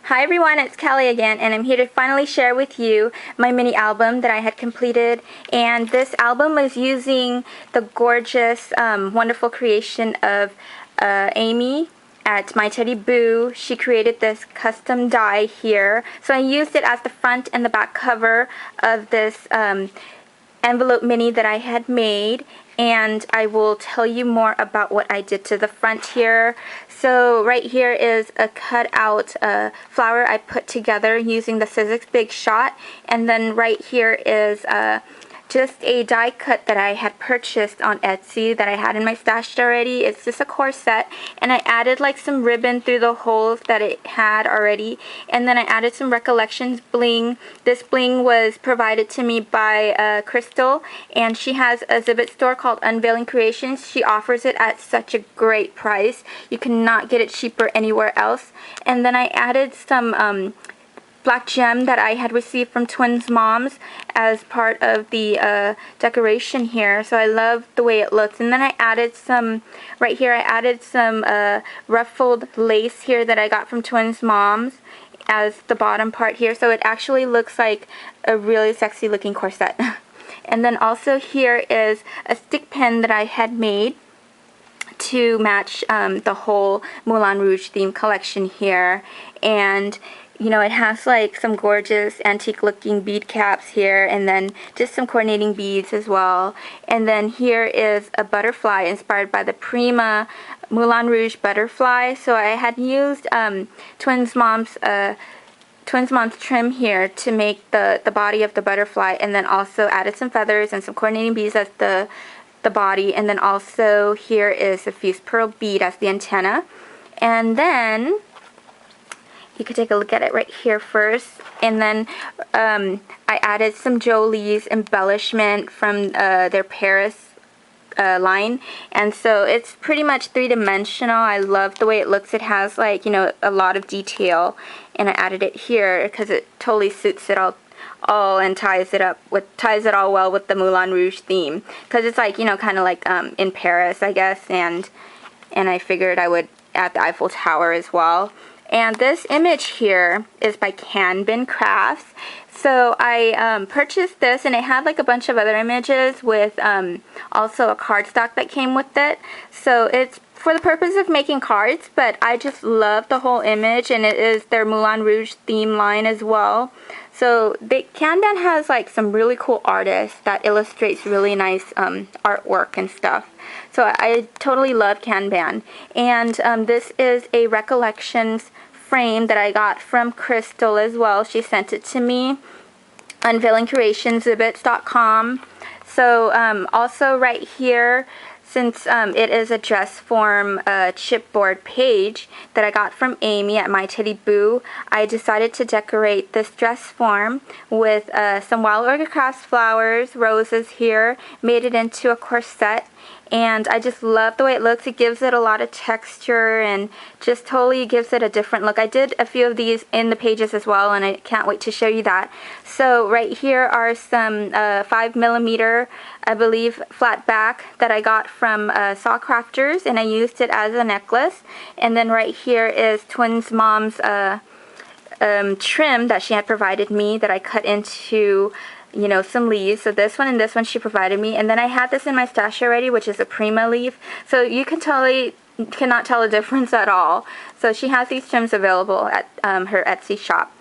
Hi everyone, it's Kelly again, and I'm here to finally share with you my mini album that I had completed. And this album was using the gorgeous, wonderful creation of Amy at My Teddy Boo. She created this custom die here. So I used it as the front and the back cover of this envelope mini that I had made, and I will tell you more about what I did to the front here. So right here is a cut out flower I put together using the Sizzix Big Shot, and then right here is just a die cut that I had purchased on Etsy that I had in my stash already. It's just a corset, and I added like some ribbon through the holes that it had already, and then I added some Recollections bling. This bling was provided to me by Crystal, and she has a Zibbit store called Unveiling Creations. She offers it at such a great price. You cannot get it cheaper anywhere else. And then I added some black gem that I had received from Twins Moms as part of the decoration here. So I love the way it looks. And then I added some, right here, I added some ruffled lace here that I got from Twins Moms as the bottom part here. So it actually looks like a really sexy looking corset. And then also here is a stick pen that I had made to match the whole Moulin Rouge theme collection here. And you know, it has like some gorgeous antique looking bead caps here, and then just some coordinating beads as well. And then here is a butterfly inspired by the Prima Moulin Rouge butterfly. So I had used Twins Mom's trim here to make the body of the butterfly, and then also added some feathers and some coordinating beads as the body. And then also here is a fused pearl bead as the antenna. And then you could take a look at it right here first. And then I added some Jolie's embellishment from their Paris line. And so it's pretty much three-dimensional. I love the way it looks. It has like, you know, a lot of detail. And I added it here because it totally suits it all and ties it all well with the Moulin Rouge theme. Because it's like, you know, kind of like in Paris, I guess. And I figured I would add the Eiffel Tower as well. And this image here is by Canbin Crafts. So I purchased this, and it had like a bunch of other images with also a cardstock that came with it. So it's for the purpose of making cards, but I just love the whole image, and it is their Moulin Rouge theme line as well. So Canbin has like some really cool artists that illustrates really nice artwork and stuff. So I totally love Canbin. And this is a Recollections frame that I got from Crystal as well. She sent it to me. Unveiling Creations, Zibbits.com. So also right here, since it is a Dressform chipboard page that I got from Amy at My Teddy Boo, I decided to decorate this Dressform with some Wild Orchid Crafts flowers, roses here, made it into a corset. And I just love the way it looks. It gives it a lot of texture and just totally gives it a different look. I did a few of these in the pages as well, and I can't wait to show you that. So right here are some 5mm, I believe, flat back that I got from Saw Crafters, and I used it as a necklace. And then right here is Twins Mom's trim that she had provided me that I cut into, you know, some leaves. So this one and this one she provided me. And then I had this in my stash already, which is a Prima leaf. So you cannot tell a difference at all. So she has these trims available at her Etsy shop.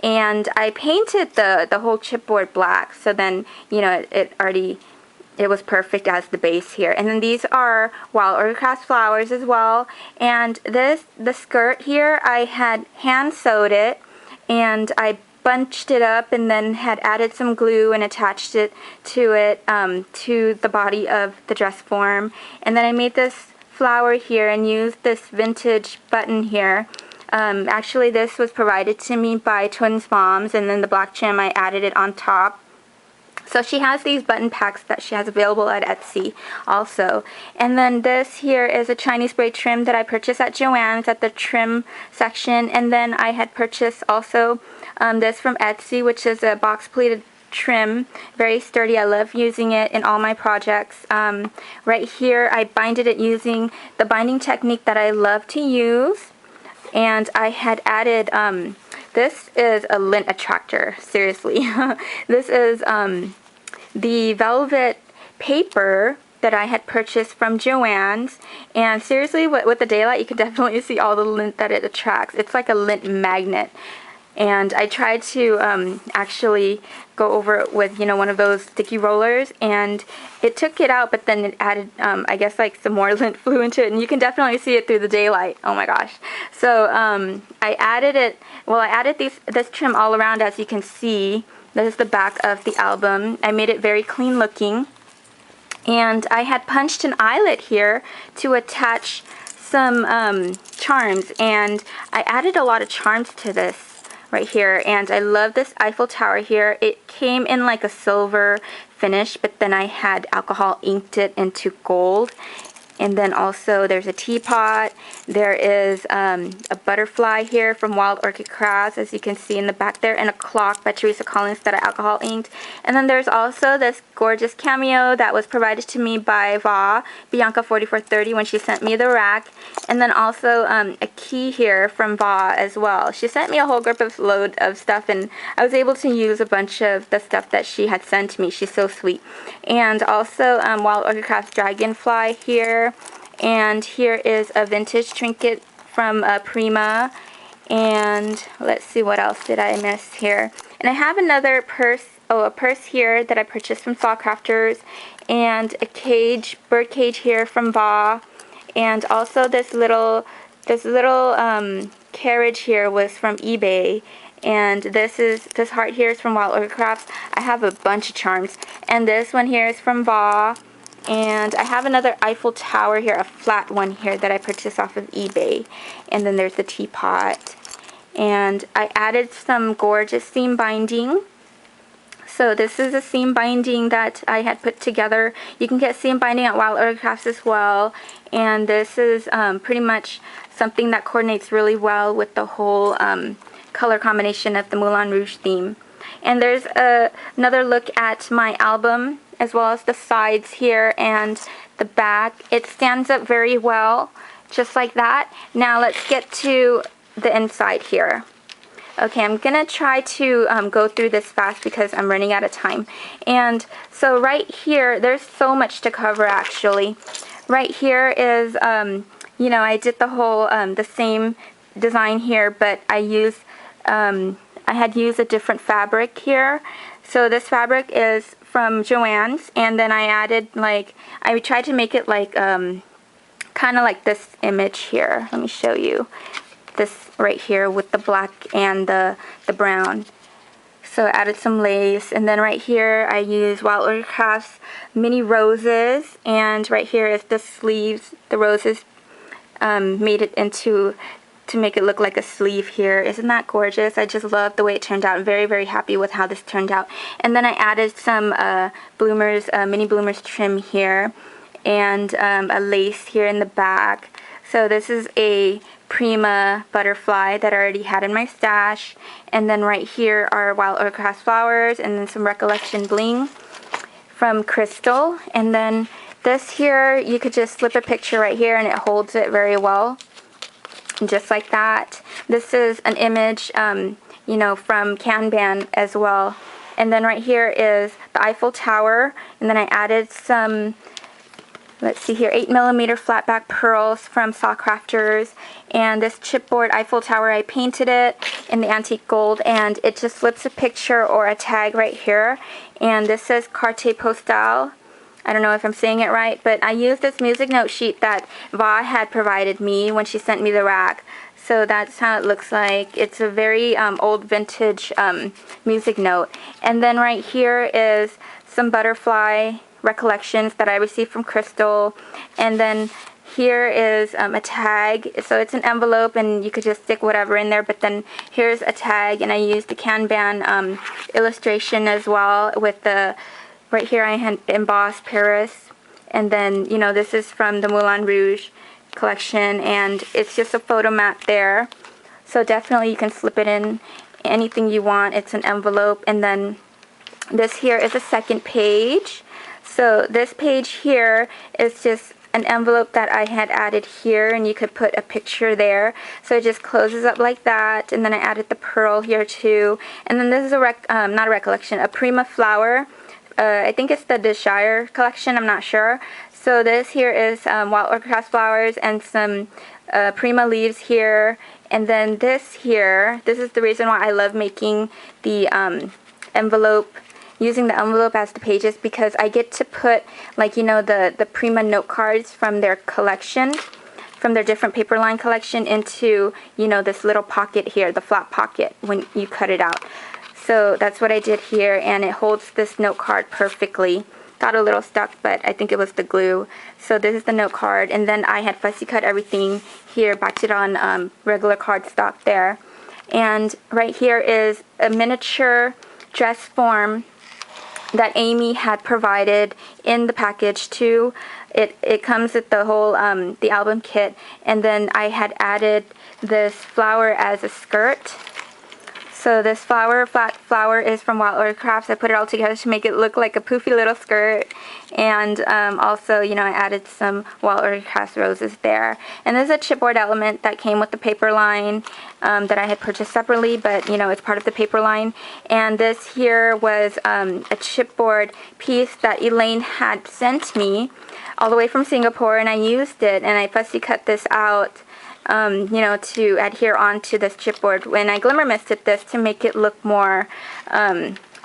And I painted the whole chipboard black. So then, you know, it was perfect as the base here. And then these are Wild Orchid Crafts flowers as well. And the skirt here, I had hand sewed it, and I bunched it up and then had added some glue and attached it to the body of the Dressform. And then I made this flower here and used this vintage button here. Actually, this was provided to me by Twins Moms, and then the black gem, I added it on top. So she has these button packs that she has available at Etsy also. And then this here is a Chinese braid trim that I purchased at Joann's at the trim section. And then I had purchased also this from Etsy, which is a box pleated trim. Very sturdy. I love using it in all my projects. Right here I binded it using the binding technique that I love to use. And I had added This is a lint attractor, seriously. This is the velvet paper that I had purchased from Joann's, and seriously, with the daylight you can definitely see all the lint that it attracts. It's like a lint magnet. And I tried to actually go over it with, you know, one of those sticky rollers, and it took it out, but then it added, I guess, like some more lint flew into it, and you can definitely see it through the daylight. Oh my gosh. So I added it, well, I added this trim all around, as you can see. This is the back of the album. I made it very clean looking. And I had punched an eyelet here to attach some charms, and I added a lot of charms to this right here, and I love this Eiffel Tower here. It came in like a silver finish, but then I had alcohol inked it into gold. And then also there's a teapot. There is a butterfly here from Wild Orchid Crafts, as you can see in the back there, and a clock by Teresa Collins that I alcohol inked. And then there's also this gorgeous cameo that was provided to me by Bianca 4430 when she sent me the rack. And then also a key here from as well. She sent me a whole load of stuff, and I was able to use a bunch of the stuff that she had sent me. She's so sweet. And also Wild Orchid Crafts Dragonfly here. And here is a vintage trinket from Prima. And let's see, what else did I miss here? And I have another purse, a purse here that I purchased from Saw Crafters, and a bird cage here from and also this little carriage here was from eBay. And this heart here is from Wild Orchid Crafts. I have a bunch of charms, and this one here is from and I have another Eiffel Tower here, a flat one here that I purchased off of eBay. And then there's the teapot. And I added some gorgeous seam binding. So this is a seam binding that I had put together. You can get seam binding at Wild Orchid Crafts as well. And this is pretty much something that coordinates really well with the whole color combination of the Moulin Rouge theme. And there's another look at my album, as well as the sides here and the back. It stands up very well, just like that. Now let's get to the inside here. Okay, I'm gonna try to go through this fast because I'm running out of time. And so right here, there's so much to cover actually. Right here is, you know, I did the whole, the same design here, but I had used a different fabric here. So this fabric is from Joann's, and then I added, like, I tried to make it like kind of like this image here. Let me show you this right here with the black and the brown. So I added some lace, and then right here I used Wild Orchid Crafts mini roses, and right here is the sleeves. The roses made it into to make it look like a sleeve here. Isn't that gorgeous? I just love the way it turned out. I'm very, very happy with how this turned out. And then I added some bloomers, mini bloomers trim here, and a lace here in the back. So this is a Prima butterfly that I already had in my stash. And then right here are Wild Orchid Crafts flowers, and then some Recollection bling from Crystal. And then this here, you could just slip a picture right here and it holds it very well. Just like that. This is an image, you know, from Kanban as well. And then right here is the Eiffel Tower, and then I added some, let's see here, 8mm flat back pearls from Saw Crafters. And this chipboard Eiffel Tower, I painted it in the antique gold, and it just slips a picture or a tag right here. And this says Carte Postale. I don't know if I'm saying it right, but I used this music note sheet that had provided me when she sent me the rack. So that's how it looks like. It's a very old vintage music note. And then right here is some butterfly recollections that I received from Crystal. And then here is a tag. So it's an envelope, and you could just stick whatever in there. But then here's a tag, and I used the Kanban illustration as well with the... Right here I had embossed Paris, and then, you know, this is from the Moulin Rouge collection, and it's just a photo mat there. So definitely you can slip it in anything you want. It's an envelope. And then this here is a second page. So this page here is just an envelope that I had added here, and you could put a picture there. So it just closes up like that, and then I added the pearl here too. And then this is not a recollection, a Prima flower. I think it's the Desire collection, I'm not sure. So this here is wild orchid crafts flowers and some Prima leaves here. And then this here, this is the reason why I love making the envelope, using the envelope as the pages, because I get to put, like, you know, the Prima note cards from their collection, from their different paper line collection, into, you know, this little pocket here, the flap pocket, when you cut it out. So that's what I did here, and it holds this note card perfectly. Got a little stuck, but I think it was the glue. So this is the note card, and then I had fussy cut everything here, backed it on regular cardstock there. And right here is a miniature dress form that Amy had provided in the package too. It comes with the whole the album kit, and then I had added this flower as a skirt. So this flat flower is from Wild Orchid Crafts. I put it all together to make it look like a poofy little skirt. And also, you know, I added some Wild Orchid Crafts roses there. And this is a chipboard element that came with the paper line that I had purchased separately, but, you know, it's part of the paper line. And this here was a chipboard piece that Elaine had sent me all the way from Singapore, and I used it, and I fussy cut this out, you know, to adhere onto this chipboard when I glimmer misted this to make it look more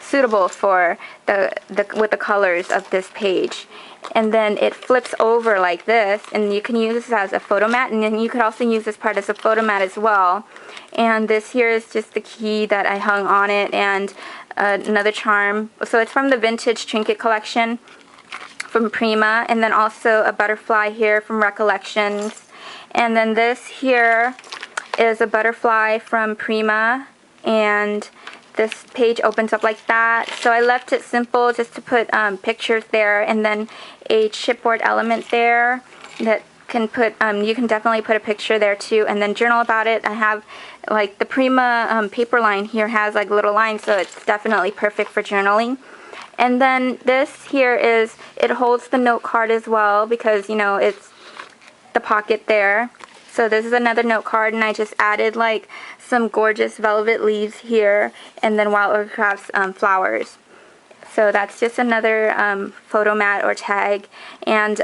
suitable for with the colors of this page. And then it flips over like this, and you can use this as a photo mat, and then you could also use this part as a photo mat as well. And this here is just the key that I hung on it, and another charm. So it's from the vintage trinket collection from Prima, and then also a butterfly here from Recollections. And then this here is a butterfly from Prima, and this page opens up like that. So I left it simple just to put pictures there, and then a chipboard element there that can put, you can definitely put a picture there too, and then journal about it. I have, like, the Prima paper line here has like little lines, so it's definitely perfect for journaling. And then this here is, it holds the note card as well, because, you know, it's the pocket there. So this is another note card, and I just added like some gorgeous velvet leaves here, and then Wild Orchid Crafts flowers. So that's just another photo mat or tag, and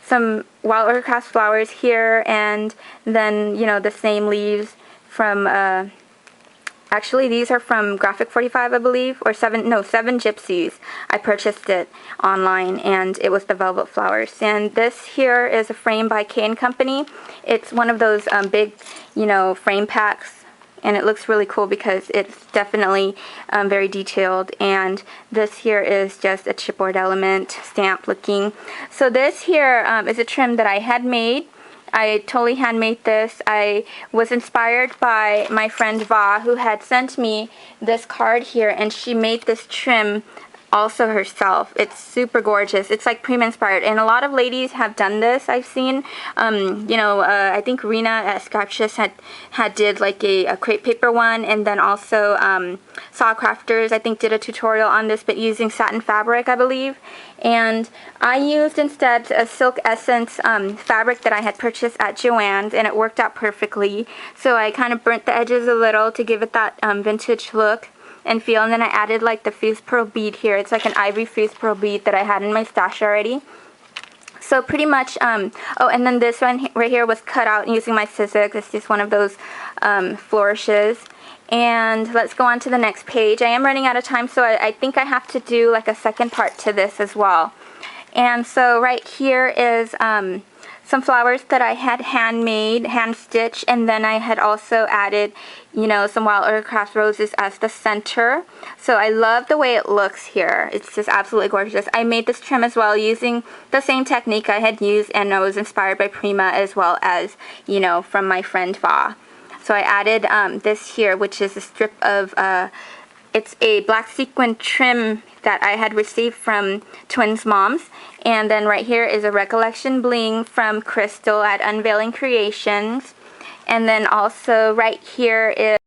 some Wild Orchid Crafts flowers here, and then, you know, the same leaves from actually, these are from Graphic 45, I believe, or Seven Gypsies. I purchased it online, and it was the velvet flowers. And this here is a frame by K & Company. It's one of those big, you know, frame packs, and it looks really cool because it's definitely very detailed. And this here is just a chipboard element, stamp looking. So this here is a trim that I had made. I totally handmade this. I was inspired by my friend Va, who had sent me this card here, and she made this trim also herself. It's super gorgeous. It's like Prima inspired, and a lot of ladies have done this, I've seen. You know, I think Rena at Scratches had did like a crepe paper one, and then also Saw Crafters, I think, did a tutorial on this, but using satin fabric, I believe. And I used instead a Silk Essence fabric that I had purchased at Joann's, and it worked out perfectly. So I kind of burnt the edges a little to give it that vintage look and feel, and then I added like the fused pearl bead here. It's like an ivory fused pearl bead that I had in my stash already. So pretty much, oh, and then this one right here was cut out using my scissors. It's just one of those flourishes. And let's go on to the next page. I am running out of time, so I think I have to do like a second part to this as well. And so right here is some flowers that I had handmade, hand stitched, and then I had also added, you know, some Wild Orchid Crafts roses as the center. So I love the way it looks here. It's just absolutely gorgeous. I made this trim as well using the same technique I had used, and I was inspired by Prima as well as, you know, from my friend Va. So I added this here, which is a strip of, it's a black sequin trim that I had received from Twins Moms. And then right here is a Recollection bling from Crystal at Unveiling Creations. And then also right here is